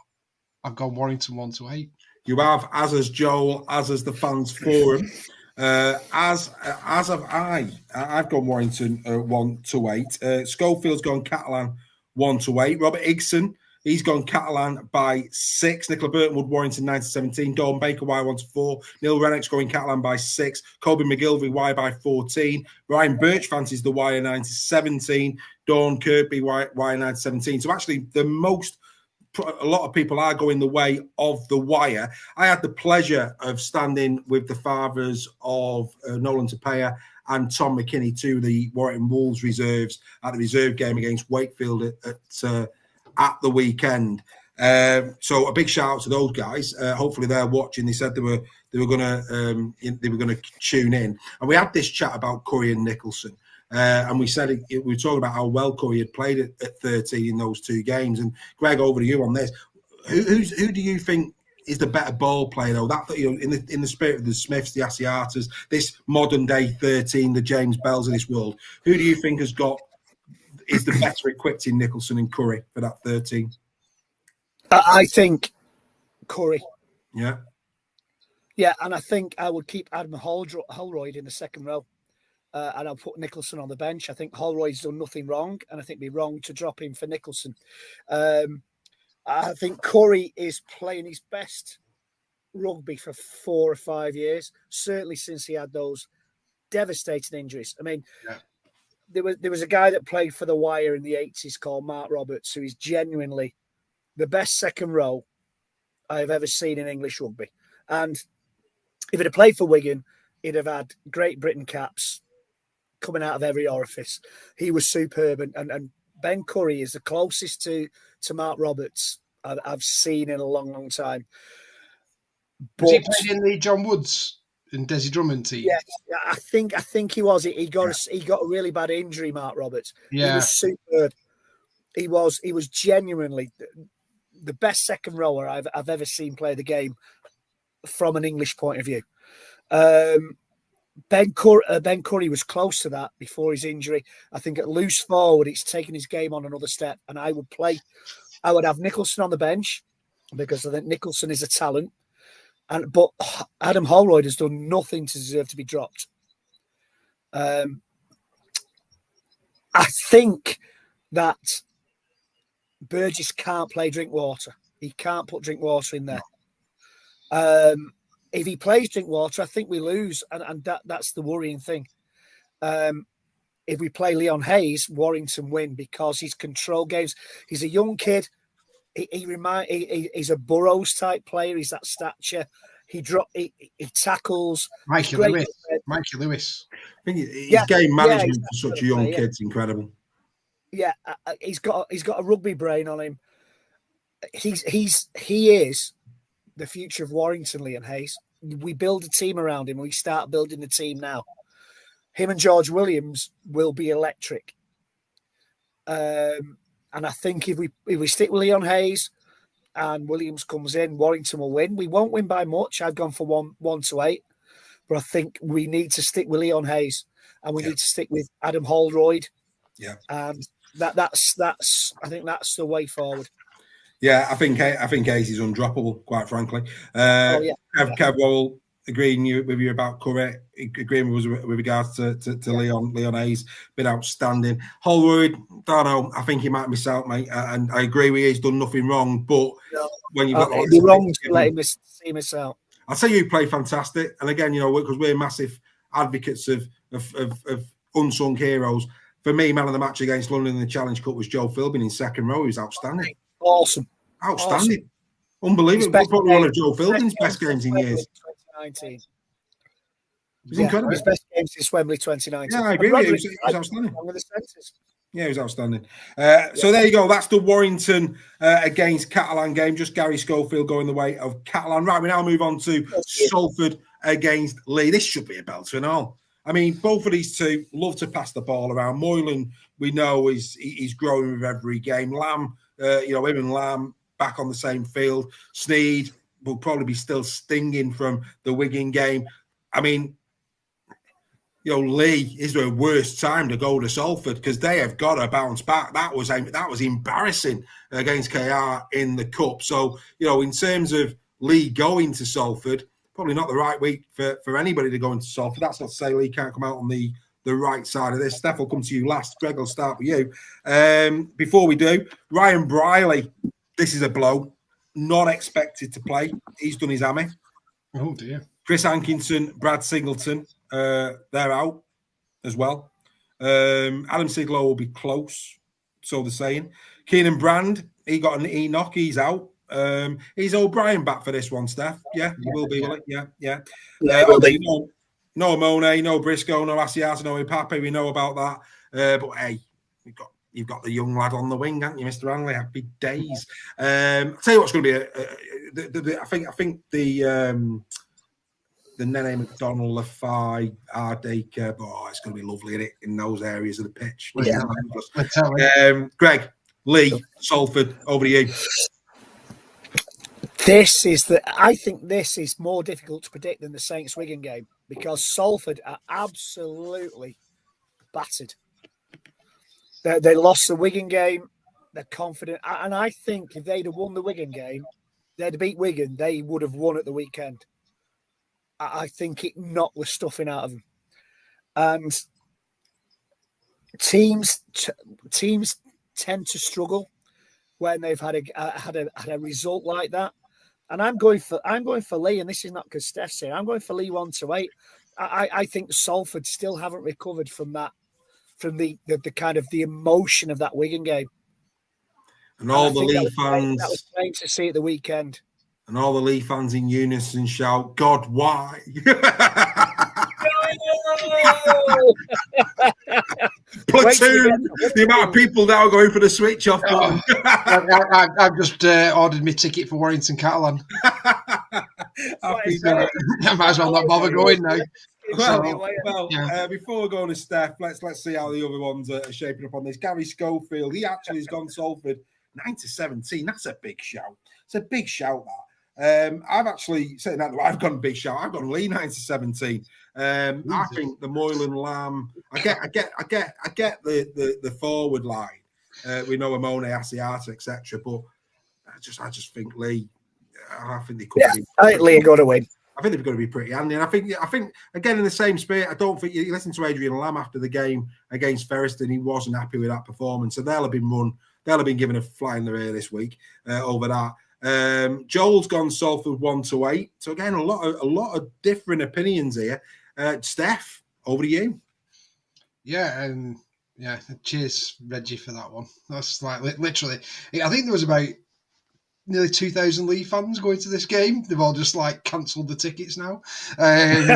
I've gone Warrington 1-8. You have, as has Joel, as has the fans forum. As have I've gone Warrington 1-8. Schofield's gone Catalan 1-8. Robert Igson, he's gone Catalan by 6. Nicola Burtonwood, Warrington 9-17. Dawn Baker, Y 1-4. Neil Rennox going Catalan by 6. Colby McGilvey, Y by 14. Ryan Birch fancies the Y 9-17. Dawn Kirby, Y 9-17. So actually, a lot of people are going the way of the wire. I had the pleasure of standing with the fathers of Nolan Tapia and Tom McKinney, to the Warrington Wolves reserves at the reserve game against Wakefield at the weekend. So a big shout out to those guys. Hopefully they're watching. They said they were going to tune in, and we had this chat about Curry and Nicholson. And we said we were talking about how well Curry had played at 13 in those 2 games. And Greg, over to you on this. Who do you think is the better ball player, though? That in the spirit of the Smiths, the Asiatas, this modern day 13, the James Bells of this world. Who do you think is the better equipped in Nicholson and Curry for that 13? I think Curry. Yeah. Yeah, and I think I would keep Adam Holroyd in the second row. And I'll put Nicholson on the bench. I think Holroyd's done nothing wrong, and I think it'd be wrong to drop him for Nicholson. I think Curry is playing his best rugby for 4 or 5 years, certainly since he had those devastating injuries. I mean, there was a guy that played for the Wire in the 80s called Mark Roberts, who is genuinely the best second row I've ever seen in English rugby. And if it had played for Wigan, he'd have had Great Britain caps coming out of every orifice. He was superb. And Ben Curry is the closest to Mark Roberts I've seen in a long, long time. But he played in the John Woods and Desi Drummond team. Yes, I think he was. He got a really bad injury, Mark Roberts. Yeah. He was superb. He was genuinely the best second rower I've ever seen play the game from an English point of view. Ben Curry was close to that before his injury. I think at loose forward, it's taken his game on another step. And I would have Nicholson on the bench because I think Nicholson is a talent. But Adam Holroyd has done nothing to deserve to be dropped. I think that Burgess can't play Drinkwater. He can't put Drinkwater in there. If he plays Drinkwater, I think we lose, and that's the worrying thing. If we play Leon Hayes, Warrington win because he's control games. He's a young kid. He's a Burrows type player. He's that stature. He tackles. Mikey Lewis. I think his game management for such a young kid's incredible. Yeah, he's got a rugby brain on him. He is the future of Warrington, Leon Hayes. We build a team around him. We start building the team now. Him and George Williams will be electric. And I think if we stick with Leon Hayes and Williams comes in, Warrington will win. We won't win by much. I've gone for 1-8. But I think we need to stick with Leon Hayes and we need to stick with Adam Holroyd. Yeah. And that's I think that's the way forward. Yeah, I think Hayes is undroppable, quite frankly. Kev Wall agreeing with you about Curry, agreeing with regards to Leon Hayes, been outstanding. Holroyd, don't know, I think he might miss out, mate. And I agree with you, he's done nothing wrong, but when you've got it'd be wrong to let him miss out. I'll say you play fantastic, and again, because we're massive advocates of unsung heroes. For me, man of the match against London in the Challenge Cup was Joe Philbin in second row. He was outstanding. Outstanding. Awesome. Unbelievable. Probably one of Joe Philbin's best games in years. 2019. It was incredible. His best game since Wembley 2019. Yeah, I agree with you. It was outstanding. Yeah, it was outstanding. So there you go. That's the Warrington against Catalan game. Just Gary Schofield going the way of Catalan. Right, we now move on to Salford against Lee. This should be a belter and all. I mean, both of these two love to pass the ball around. Moylan, we know, he's growing with every game. Lamb, him and Lamb back on the same field. Sneed will probably be still stinging from the Wigan game. I mean, Lee is the worst time to go to Salford because they have got to bounce back. That was embarrassing against KR in the Cup. So, in terms of Lee going to Salford, probably not the right week for anybody to go into Salford. That's not to say Lee can't come out on the right side of this. Steph will come to you last. Greg, will start with you. Before we do, Ryan Briley, this is a blow. Not expected to play. He's done his hammy. Oh, dear. Chris Hankinson, Brad Singleton, they're out as well. Adam Siglow will be close, so they're saying. Keenan Brand, he got an knock. He's out. Is O'Brien back for this one, Steph? Yeah, he will be, will it? Yeah. No Monet, no Briscoe, no Asiata, no Ipape. We know about that. But hey, you've got the young lad on the wing, haven't you, Mr. Hanley? Happy days. I'll tell you what's going to be I think the Nene McDonald, Lafay, Ardacre, it's going to be lovely, isn't it, in those areas of the pitch. Yeah. Greg, Lee, Salford, over to you. I think this is more difficult to predict than the Saints Wigan game because Salford are absolutely battered. They lost the Wigan game. They're confident. And I think if they'd have won the Wigan game, they'd beat Wigan, they would have won at the weekend. I think it knocked the stuffing out of them. And teams tend to struggle when they've had a result like that. And I'm going for Lee, and this is not because Steph's here. I'm going for Lee 1-8. I think Salford still haven't recovered from that, from the kind of the emotion of that Wigan game. And all the Lee fans. That was plain to see at the weekend. And all the Lee fans in unison shout, God, why? Platoon! The amount of people now going for the switch off. I've just ordered my ticket for Warrington Catalan. I might as well not bother going now. Before we go on to Steph, let's see how the other ones are shaping up on this. Gary Schofield, he actually has gone Salford 9-17. That's a big shout. It's a big shout, that. I've actually saying that I've gone big shout. I've gone Lee 9-17. I think the Moylan Lamb. I get the forward line. We know Amone, Asiata, etc. But I just think Lee. I think they could. I think Lee got to win. I think they're going to be pretty handy. And I think again in the same spirit. I don't think you listen to Adrian Lamb after the game against Ferriston. He wasn't happy with that performance, so they'll have been given a fly in the rear this week over that. Joel's gone Salford 1-8. So again, a lot of different opinions here. Steph, over to you. Yeah, cheers, Reggie, for that one. That's like literally. I think there was about nearly 2,000 Lee fans going to this game. They've all just like cancelled the tickets now. No,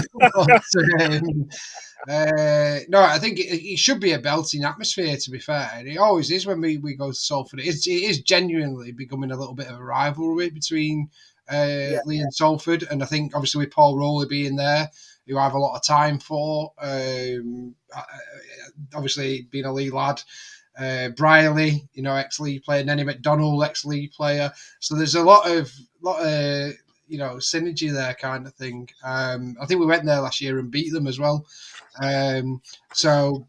I think it should be a belting atmosphere, to be fair. It always is when we go to Salford. It is genuinely becoming a little bit of a rivalry between Lee and Salford. And I think obviously with Paul Rowley being there, who I have a lot of time for, obviously being a Lee lad, Briley, ex-Lee player, Nenny McDonald, ex-Lee player. So there's a lot of synergy there, kind of thing. I think we went there last year and beat them as well. So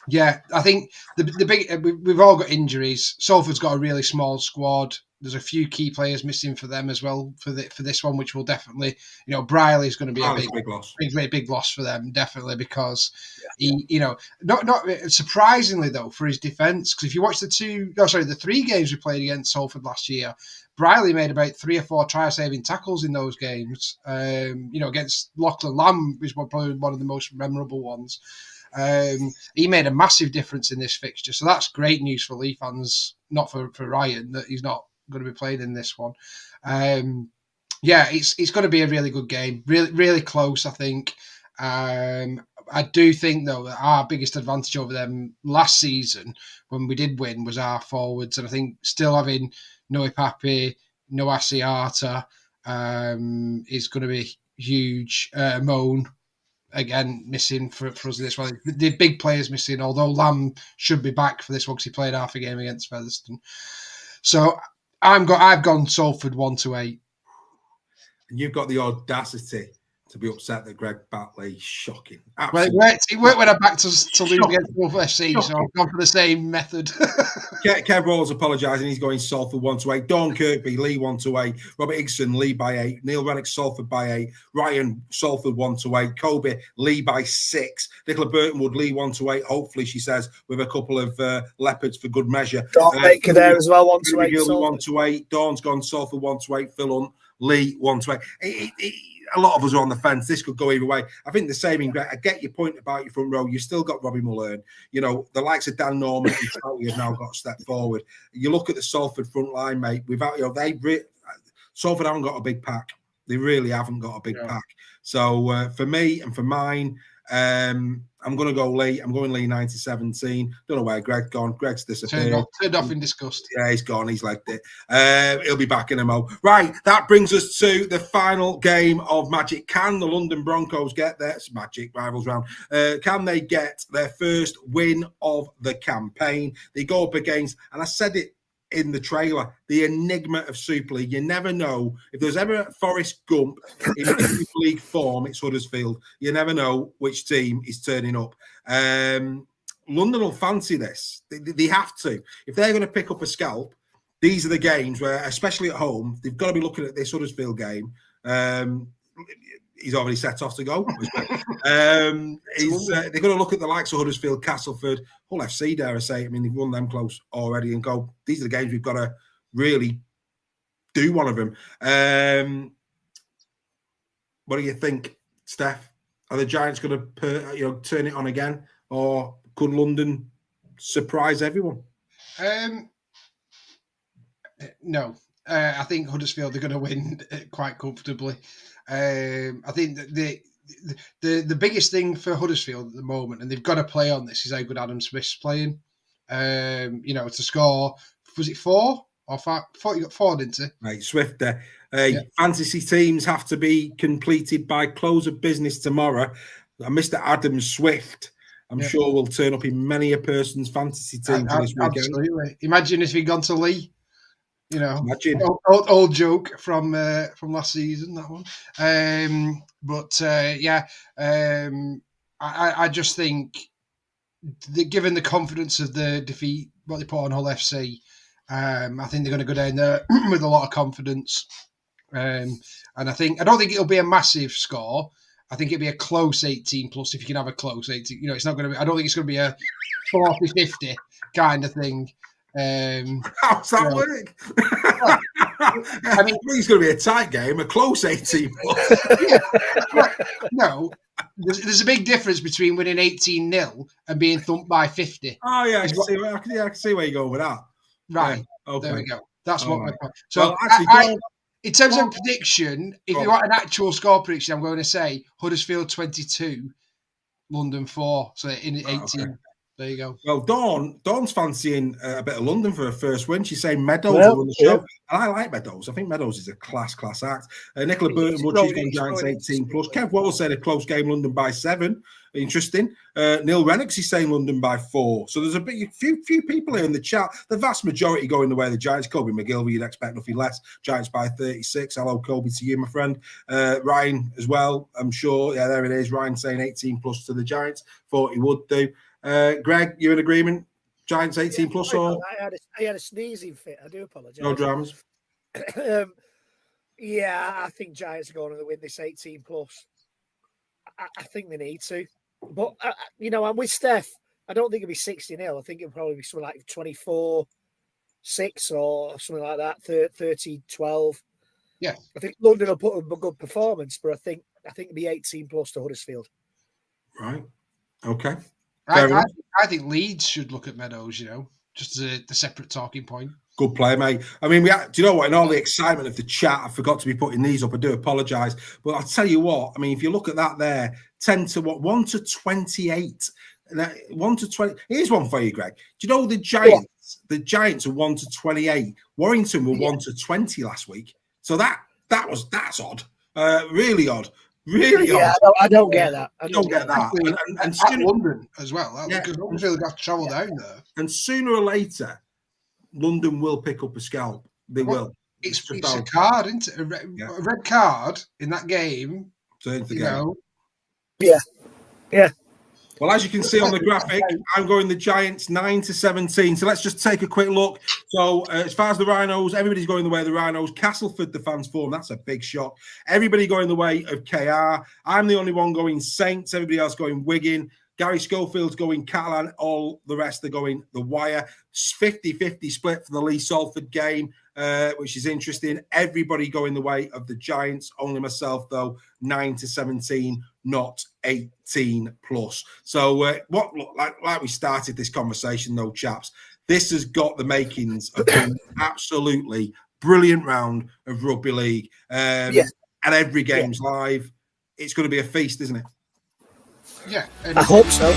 yeah, I think the big we've all got injuries. Salford's got a really small squad. There's a few key players missing for them as well for this one, which will definitely, Briley's going to be a big loss, big loss for them, definitely, because he, not surprisingly though for his defence, because if you watch the 3 games we played against Salford last year, Briley made about 3 or 4 try-saving tackles in those games. Against Lachlan Lamb was probably one of the most memorable ones. He made a massive difference in this fixture, so that's great news for Lee fans, not for Ryan, that he's not going to be playing in this one. It's going to be a really good game, really, really close, I think. I do think, though, that our biggest advantage over them last season, when we did win, was our forwards. And I think still having Noe Papi, Noah Asiata is going to be huge. Moan, again, missing for us in this one. The big players missing, although Lamb should be back for this one because he played half a game against Featherstone. So I've gone Salford 1-8. And you've got the audacity to be upset that Greg Batley, shocking. Well, it worked when I backed us to lose against Wolf FC, so I've gone for the same method. Kev Rawls apologising. He's going Salford 1-8. Dawn Kirkby, Lee 1-8. Robert Igson, Lee by 8. Neil Rennick, Salford by 8. Ryan, Salford 1-8. Kobe, Lee by 6. Nicola Burtonwood, Lee 1-8. Hopefully, she says, with a couple of leopards for good measure. Dawn Baker there as well, 1-8. 1-8. Dawn's gone Salford 1-8. Phil Hunt, Lee 1-8. A lot of us are on the fence. This could go either way. I think the same. I get your point about your front row. You've still got Robbie Mullern. The likes of Dan Norman and Trouty have now got to step forward. You look at the Salford front line, mate. Without Salford haven't got a big pack. They really haven't got a big pack. So for me and for mine, I'm going to go Lee. I'm going Lee 9-17. Don't know where Greg's gone. Greg's disappeared. Turned off in disgust. Yeah, he's gone. He's legged it. He'll be back in a mo. Right, that brings us to the final game of Magic. Can the London Broncos get their Magic Rivals round? Can they get their first win of the campaign? They go up against, and I said it in the trailer, the enigma of Super League. You never know. If there's ever a Forrest Gump in Super League form, it's Huddersfield. You never know which team is turning up. London will fancy this. They have to. If they're going to pick up a scalp, these are the games where, especially at home, they've got to be looking at this Huddersfield game. He's already set off to go. They're going to look at the likes of Huddersfield, Castleford, Hull FC, dare I say. I mean, they've won them close already and go, these are the games we've got to really do one of them. What do you think, Steph? Are the Giants going to turn it on again? Or could London surprise everyone? No. I think Huddersfield are going to win quite comfortably. I think that the biggest thing for Huddersfield at the moment, and they've got to play on this, is how good Adam Smith's playing. To score, was it 4 or 5? 4, you got 4, didn't you? Right, Swift there. Fantasy teams have to be completed by close of business tomorrow. And Mr. Adam Swift, I'm sure, will turn up in many a person's fantasy team for this weekend. Absolutely. Imagine if he'd gone to Lee. Imagine. Old joke from last season, that one. I just think that given the confidence of the defeat, what they put on Hull FC, I think they're going to go down there with a lot of confidence. And I don't think it'll be a massive score. I think it'll be a close 18 plus if you can have a close 18. It's not going to be. I don't think it's going to be a 40-50 kind of thing. How's that work? I mean, it's going to be a tight game, a close 18 plus. No, there's a big difference between winning 18-0 and being thumped by 50. Oh yeah, I can see where you're going with that. Right. Yeah. Okay. There we go. That's what my point. So well, actually, in terms of prediction, if you want an actual score prediction, I'm going to say Huddersfield 22, London 4. So in 18. Okay. There you go. Well, Dawn's fancying a bit of London for her first win. She's saying Meadows on the show. And I like Meadows. I think Meadows is a class act. Nicola Burton, she's gone Giants 18 plus. Kev Waddle said a close game, London by 7. Interesting. Neil Rennox is saying London by 4. So there's a few people here in the chat. The vast majority going the way of the Giants. Kobe McGilvey, you'd expect nothing less. Giants by 36. Hello, Kobe, to you, my friend. Ryan as well, I'm sure. Yeah, there it is. Ryan saying 18 plus to the Giants. Thought he would do. Greg, you in agreement? Giants 18 plus or? I had a sneezing fit. I do apologise. No dramas. I think Giants are going to win this 18 plus. I think they need to. But, I'm with Steph. I don't think it'll be 60-0. I think it'll probably be something like 24-6 or something like that, 30-12. Yeah. I think London will put up a good performance, but I think it'll be 18 plus to Huddersfield. Right. Okay. I think Leeds should look at Meadows, just as a separate talking point. Good play, mate. I mean, do you know what? In all the excitement of the chat, I forgot to be putting these up. I do apologise. But I'll tell you what, I mean, if you look at that there, 1 to 28. 1 to 20. Here's one for you, Greg. Do you know the Giants? Yeah. The Giants are 1 to 28. Warrington were 1 to 20 last week. So that's odd. Really odd. Really odd. I don't get that. I don't get that. And sooner, London as well. Because Huddersfield have to travel down there. And sooner or later, London will pick up a scalp. They will. It's a card, isn't it? A red card in that game. Turns the game. Yeah. Well, as you can see on the graphic, I'm going the Giants 9 to 17. So let's just take a quick look. So as far as the Rhinos, everybody's going the way of the Rhinos. Castleford, the fans form. That's a big shock. Everybody going the way of KR. I'm the only one going Saints. Everybody else going Wigan. Gary Schofield's going Catalan. All the rest are going the Wire. 50-50 split for the Lee Salford game, which is interesting. Everybody going the way of the Giants. Only myself, though, 9 to 17, not 18 plus. So like we started this conversation, though, chaps, this has got the makings of an absolutely brilliant round of rugby league. And every game's live. It's going to be a feast, isn't it? Yeah. I hope so.